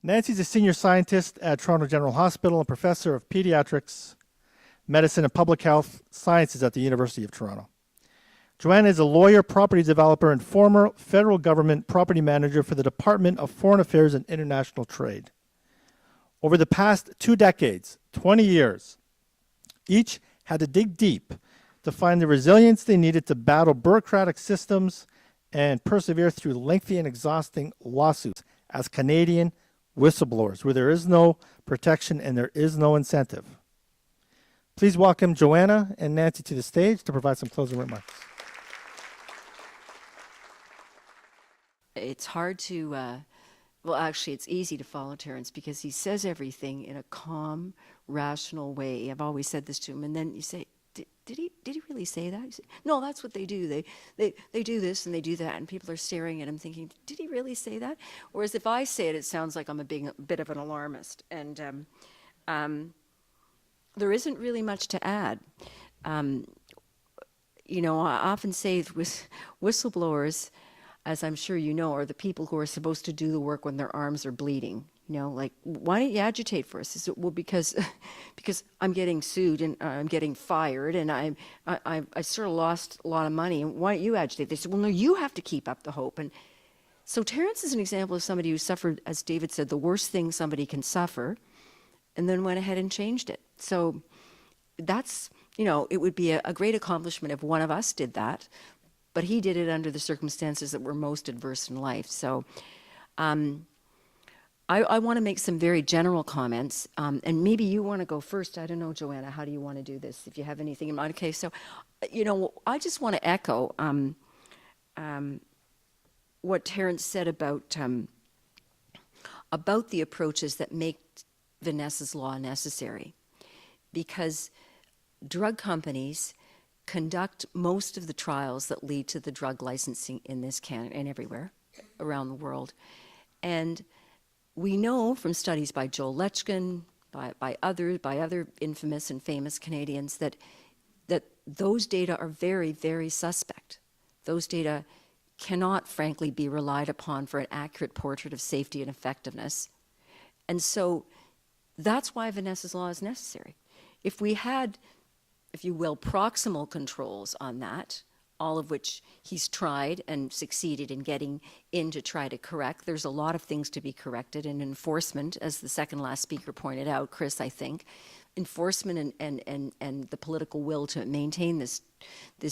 Nancy's a senior scientist at Toronto General Hospital and professor of pediatrics, medicine, and public health sciences at the University of Toronto. Joanna is a lawyer, property developer, and former federal government property manager for the Department of Foreign Affairs and International Trade. Over the past 2 decades, 20 years, each had to dig deep to find the resilience they needed to battle bureaucratic systems and persevere through lengthy and exhausting lawsuits as Canadian whistleblowers, where there is no protection and there is no incentive. Please welcome Joanna and Nancy to the stage to provide some closing remarks. It's hard to, well, actually, it's easy to follow Terence because he says everything in a calm, rational way. I've always said this to him, and then you say, did he really say that? Say, no, that's what they do. They do this and they do that, and people are staring at him thinking, did he really say that? Whereas if I say it, it sounds like I'm being a bit of an alarmist. And there isn't really much to add. You know, I often say with whistleblowers, as I'm sure you know, are the people who are supposed to do the work when their arms are bleeding. You know, like, why don't you agitate for us? Is it, well, because I'm getting sued and I'm getting fired and I sort of lost a lot of money. And why don't you agitate? They said, well, no, you have to keep up the hope. And so Terence is an example of somebody who suffered, as David said, the worst thing somebody can suffer, and then went ahead and changed it. So that's, you know, it would be a great accomplishment if one of us did that, but he did it under the circumstances that were most adverse in life. So I want to make some very general comments, and maybe you want to go first. I don't know, Joanna, how do you want to do this? If you have anything in mind. Okay, so, you know, I just want to echo what Terence said about the approaches that make Vanessa's law necessary, because drug companies conduct most of the trials that lead to the drug licensing in this Canada and everywhere around the world, and we know from studies by Joel Lechkin, by other infamous and famous Canadians, that those data are very, very suspect. Those data cannot, frankly, be relied upon for an accurate portrait of safety and effectiveness. And so that's why Vanessa's law is necessary. If we had, if you will, proximal controls on that, all of which he's tried and succeeded in getting in to try to correct. There's a lot of things to be corrected, and enforcement, as the second last speaker pointed out, Chris, I think, enforcement and the political will to maintain this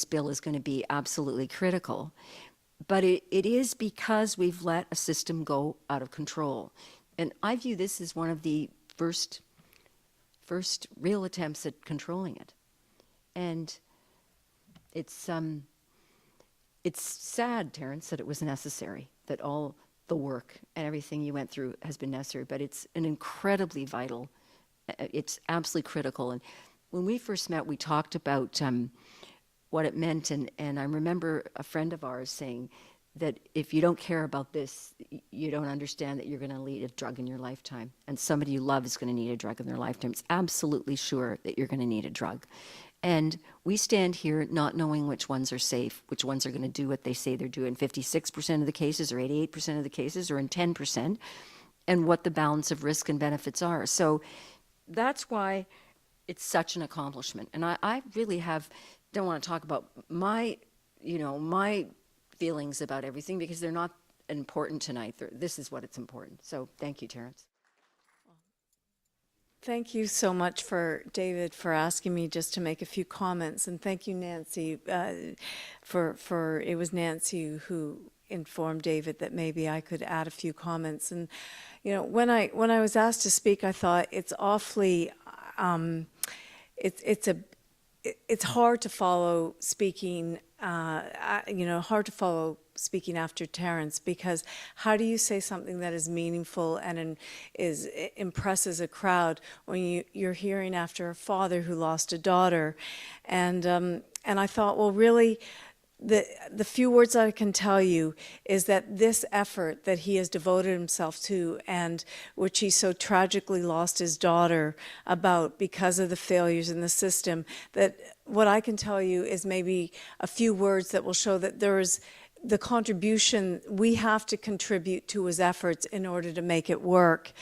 bill is going to be absolutely critical. But it is because we've let a system go out of control. And I view this as one of the first real attempts at controlling it. And it's sad, Terence, that it was necessary, that all the work and everything you went through has been necessary, but it's an incredibly vital, it's absolutely critical. And when we first met, we talked about what it meant, and I remember a friend of ours saying that if you don't care about this, you don't understand that you're going to need a drug in your lifetime, and somebody you love is going to need a drug in their lifetime. It's absolutely sure that you're going to need a drug. And we stand here not knowing which ones are safe, which ones are going to do what they say they're doing, 56% of the cases or 88% of the cases or in 10%, and what the balance of risk and benefits are. So that's why it's such an accomplishment. And I really don't want to talk about my feelings about everything because they're not important tonight. This is what it's important. So thank you, Terence. Thank you so much David, for asking me just to make a few comments, and thank you, Nancy, for it was Nancy who informed David that maybe I could add a few comments. And you know, when I was asked to speak, I thought it's awfully it's hard to follow speaking. Hard to follow speaking after Terence, because how do you say something that is meaningful and impresses a crowd when you're hearing after a father who lost a daughter? And I thought, well, really, the few words I can tell you is that this effort that he has devoted himself to, and which he so tragically lost his daughter about because of the failures in the system, that what I can tell you is maybe a few words that will show that there is the contribution we have to contribute to his efforts in order to make it work.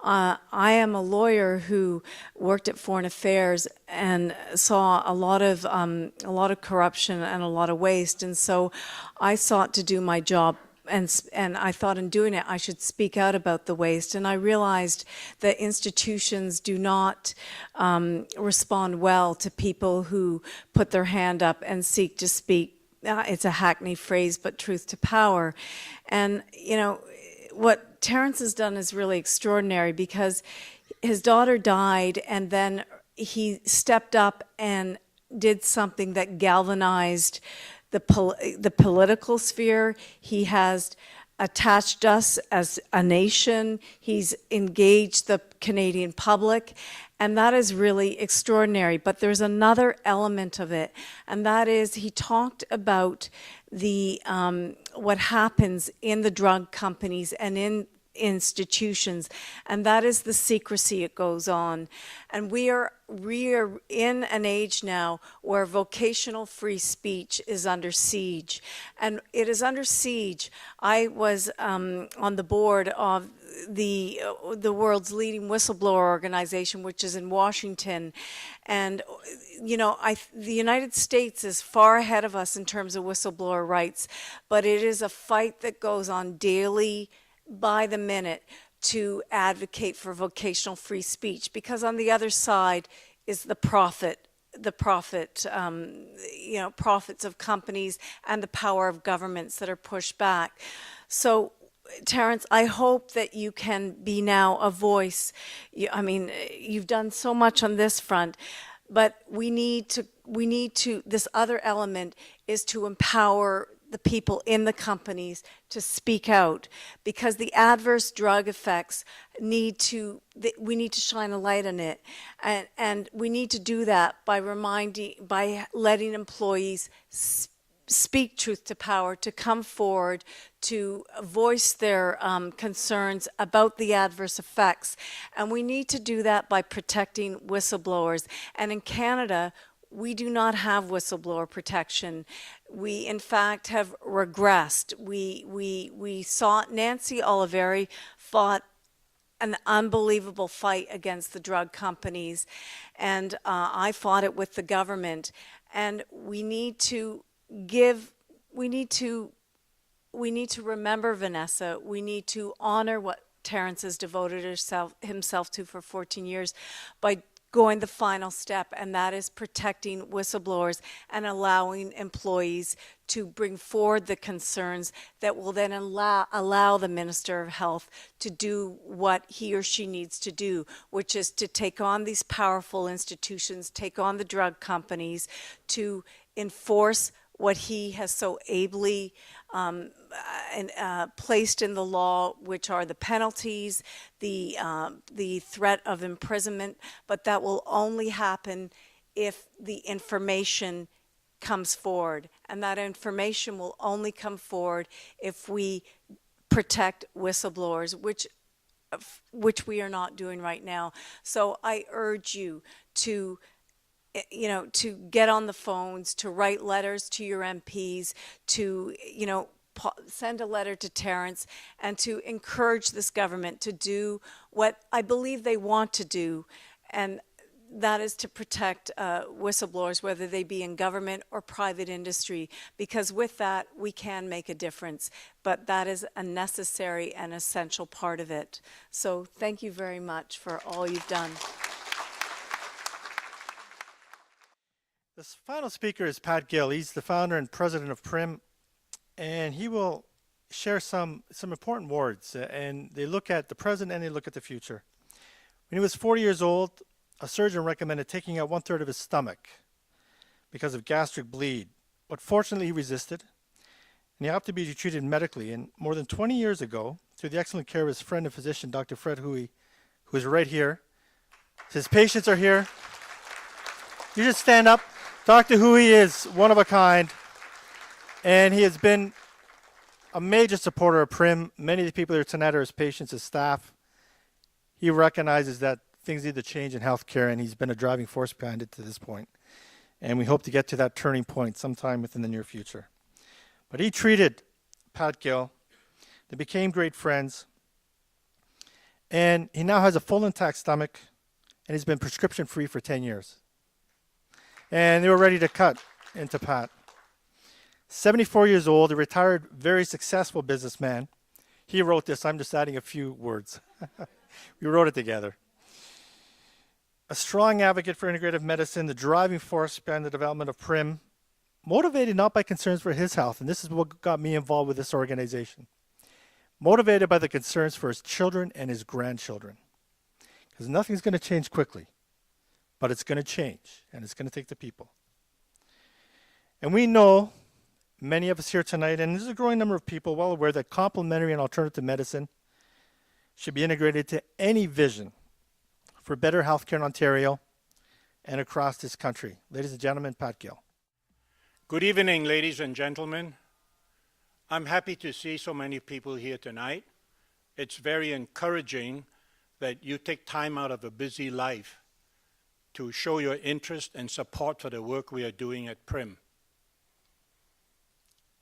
I am a lawyer who worked at Foreign Affairs and saw a lot of corruption and a lot of waste, and so I sought to do my job. And I thought in doing it, I should speak out about the waste. And I realized that institutions do not respond well to people who put their hand up and seek to speak. It's a hackneyed phrase, but truth to power. And, you know, what Terrence has done is really extraordinary, because his daughter died, and then he stepped up and did something that galvanized the political sphere. He has attached us as a nation. He's engaged the Canadian public, and that is really extraordinary. But there's another element of it, and that is he talked about the what happens in the drug companies and in institutions, and that is the secrecy it goes on. And we are in an age now where vocational free speech is under siege, and it is under siege. I was on the board of the world's leading whistleblower organization, which is in Washington, and you know, the United States is far ahead of us in terms of whistleblower rights, but it is a fight that goes on daily, by the minute, to advocate for vocational free speech, because on the other side is the profits of companies and the power of governments that are pushed back. So, Terrence, I hope that you can be now a voice. I mean, you've done so much on this front, but we need to, this other element is to empower the people in the companies to speak out, because the adverse drug effects we need to shine a light on it, and we need to do that by letting employees speak truth to power, to come forward, to voice their concerns about the adverse effects. And we need to do that by protecting whistleblowers. And in Canada, we do not have whistleblower protection. We, in fact, have regressed. We saw Nancy Olivieri fought an unbelievable fight against the drug companies, and I fought it with the government. And we need to remember Vanessa. We need to honor what Terrence has devoted himself to for 14 years by going the final step, and that is protecting whistleblowers and allowing employees to bring forward the concerns that will then allow the Minister of Health to do what he or she needs to do, which is to take on these powerful institutions, take on the drug companies, to enforce what he has so ably placed in the law, which are the penalties, the threat of imprisonment, but that will only happen if the information comes forward. And that information will only come forward if we protect whistleblowers, which we are not doing right now. So I urge you to get on the phones, to write letters to your MPs, to, send a letter to Terrence, and to encourage this government to do what I believe they want to do, and that is to protect whistleblowers, whether they be in government or private industry, because with that, we can make a difference. But that is a necessary and essential part of it. So thank you very much for all you've done. This final speaker is Pat Gill. He's the founder and president of PRIM, and he will share some important words, and they look at the present and they look at the future. When he was 40 years old, a surgeon recommended taking out 1/3 of his stomach because of gastric bleed, but fortunately he resisted, and he opted to be treated medically. And more than 20 years ago, through the excellent care of his friend and physician, Dr. Fred Huey, who is right here, his patients are here. You just stand up. Dr. Huey is one of a kind, and he has been a major supporter of PRIM. Many of the people here tonight are his patients, his staff. He recognizes that things need to change in healthcare, and he's been a driving force behind it to this point. And we hope to get to that turning point sometime within the near future. But he treated Pat Gill. They became great friends. And he now has a full intact stomach, and he's been prescription free for 10 years. And they were ready to cut into Pat. 74 years old, a retired, very successful businessman. He wrote this. I'm just adding a few words. We wrote it together. A strong advocate for integrative medicine, the driving force behind the development of PRIM, motivated not by concerns for his health, and this is what got me involved with this organization, motivated by the concerns for his children and his grandchildren. Because nothing's going to change quickly, but it's going to change, and it's going to take the people. And we know, many of us here tonight, and there's a growing number of people well aware that complementary and alternative medicine should be integrated to any vision for better healthcare in Ontario and across this country. Ladies and gentlemen, Pat Gill. Good evening, ladies and gentlemen. I'm happy to see so many people here tonight. It's very encouraging that you take time out of a busy life to show your interest and support for the work we are doing at PRIM.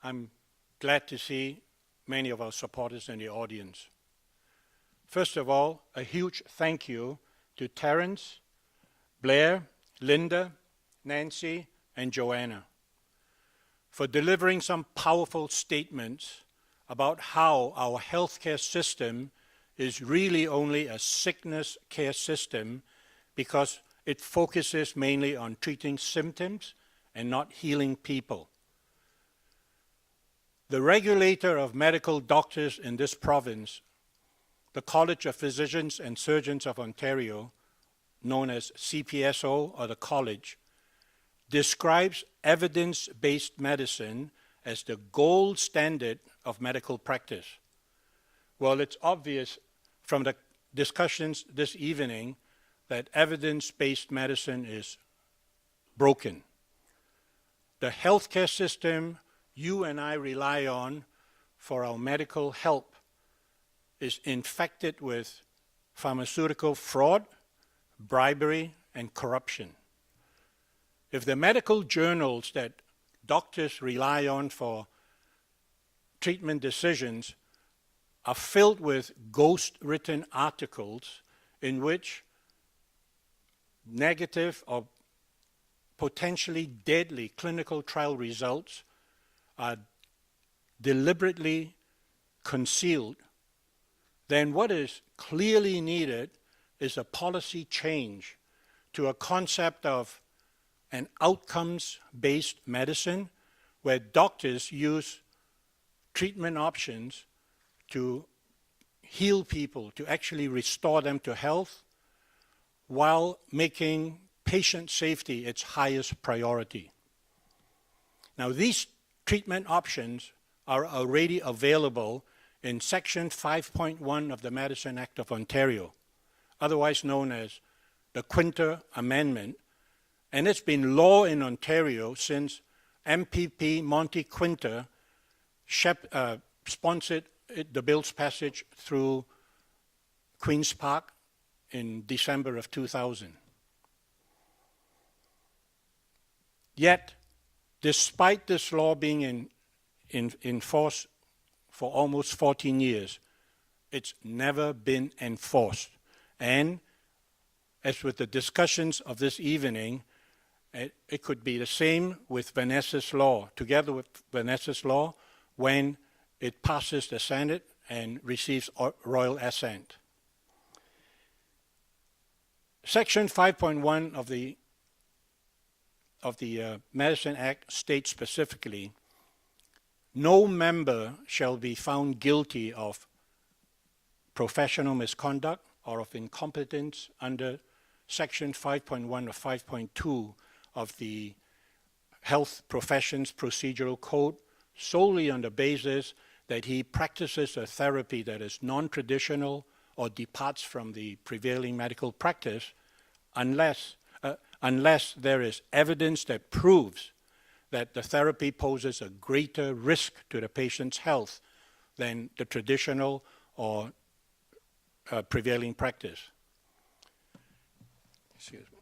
I'm glad to see many of our supporters in the audience. First of all, a huge thank you to Terence, Blair, Linda, Nancy, and Joanna for delivering some powerful statements about how our healthcare system is really only a sickness care system because it focuses mainly on treating symptoms and not healing people. The regulator of medical doctors in this province, the College of Physicians and Surgeons of Ontario, known as CPSO or the College, describes evidence-based medicine as the gold standard of medical practice. Well, it's obvious from the discussions this evening that evidence-based medicine is broken. The healthcare system you and I rely on for our medical help is infected with pharmaceutical fraud, bribery, and corruption. If the medical journals that doctors rely on for treatment decisions are filled with ghost-written articles in which negative or potentially deadly clinical trial results are deliberately concealed, then what is clearly needed is a policy change to a concept of an outcomes-based medicine where doctors use treatment options to heal people, to actually restore them to health, while making patient safety its highest priority. Now, these treatment options are already available in Section 5.1 of the Medicine Act of Ontario, otherwise known as the Quinter Amendment, and it's been law in Ontario since MPP Monty Quinter sponsored the bill's passage through Queen's Park in December of 2000. Yet, despite this law being in force for almost 14 years, it's never been enforced. And as with the discussions of this evening, it could be the same with Vanessa's law, together with Vanessa's law, when it passes the Senate and receives royal assent. Section 5.1 of the Medicine Act states specifically, no member shall be found guilty of professional misconduct or of incompetence under Section 5.1 or 5.2 of the Health Professions Procedural Code solely on the basis that he practices a therapy that is non-traditional or departs from the prevailing medical practice unless there is evidence that proves that the therapy poses a greater risk to the patient's health than the traditional or prevailing practice. Excuse me.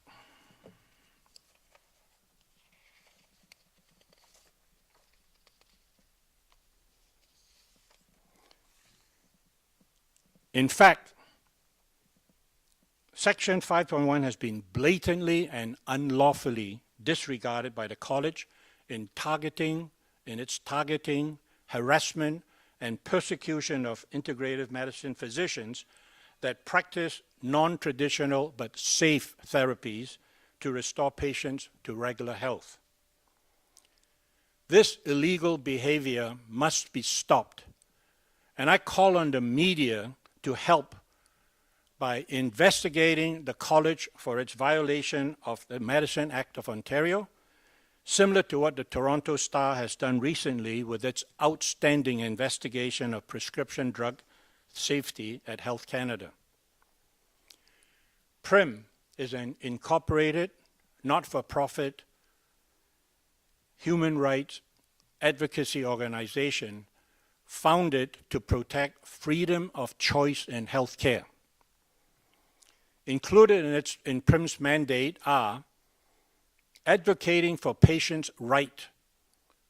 In fact, Section 5.1 has been blatantly and unlawfully disregarded by the college in its targeting, harassment, and persecution of integrative medicine physicians that practice non-traditional but safe therapies to restore patients to regular health. This illegal behavior must be stopped, and I call on the media to help by investigating the college for its violation of the Medicine Act of Ontario, similar to what the Toronto Star has done recently with its outstanding investigation of prescription drug safety at Health Canada. PRIM is an incorporated, not-for-profit, human rights advocacy organization founded to protect freedom of choice in healthcare. Included in PRIM's mandate are advocating for patients' right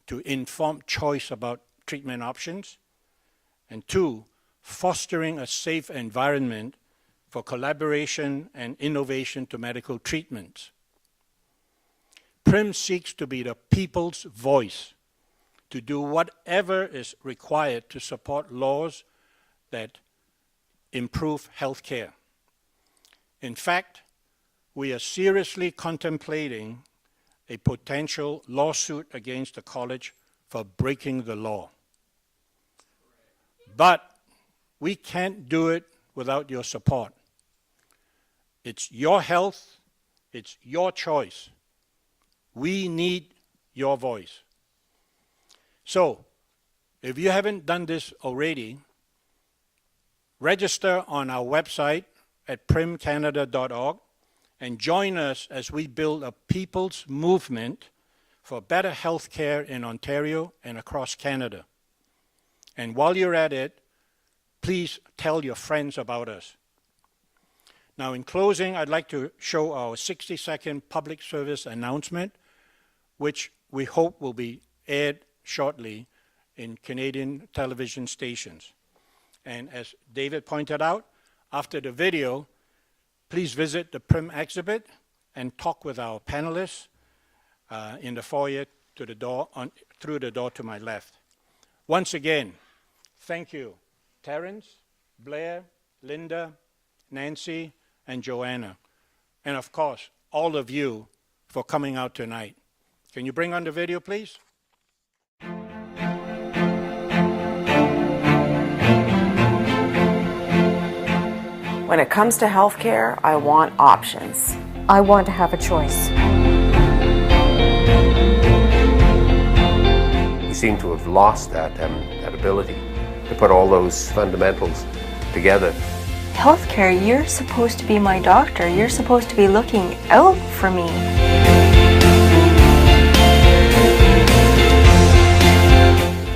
to informed choice about treatment options, and 2, fostering a safe environment for collaboration and innovation to medical treatments. PRIM seeks to be the people's voice, to do whatever is required to support laws that improve health care. In fact, we are seriously contemplating a potential lawsuit against the college for breaking the law. But we can't do it without your support. It's your health, it's your choice. We need your voice. So, if you haven't done this already, register on our website at primcanada.org and join us as we build a people's movement for better health care in Ontario and across Canada. And while you're at it, please tell your friends about us. Now, in closing, I'd like to show our 60-second public service announcement, which we hope will be aired shortly in Canadian television stations. And as David pointed out, after the video, please visit the PRIM exhibit and talk with our panelists in the foyer to the door, through the door to my left. Once again, thank you, Terence, Blair, Linda, Nancy, and Joanna, and of course, all of you for coming out tonight. Can you bring on the video, please? When it comes to healthcare, I want options. I want to have a choice. We seem to have lost that ability to put all those fundamentals together. Healthcare, you're supposed to be my doctor. You're supposed to be looking out for me.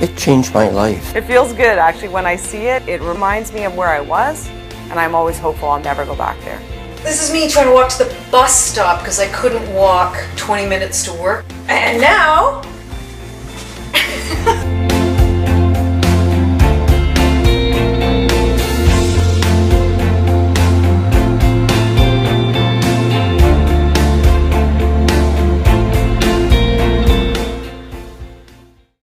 It changed my life. It feels good, actually. When I see it, it reminds me of where I was, and I'm always hopeful I'll never go back there. This is me trying to walk to the bus stop because I couldn't walk 20 minutes to work. And now...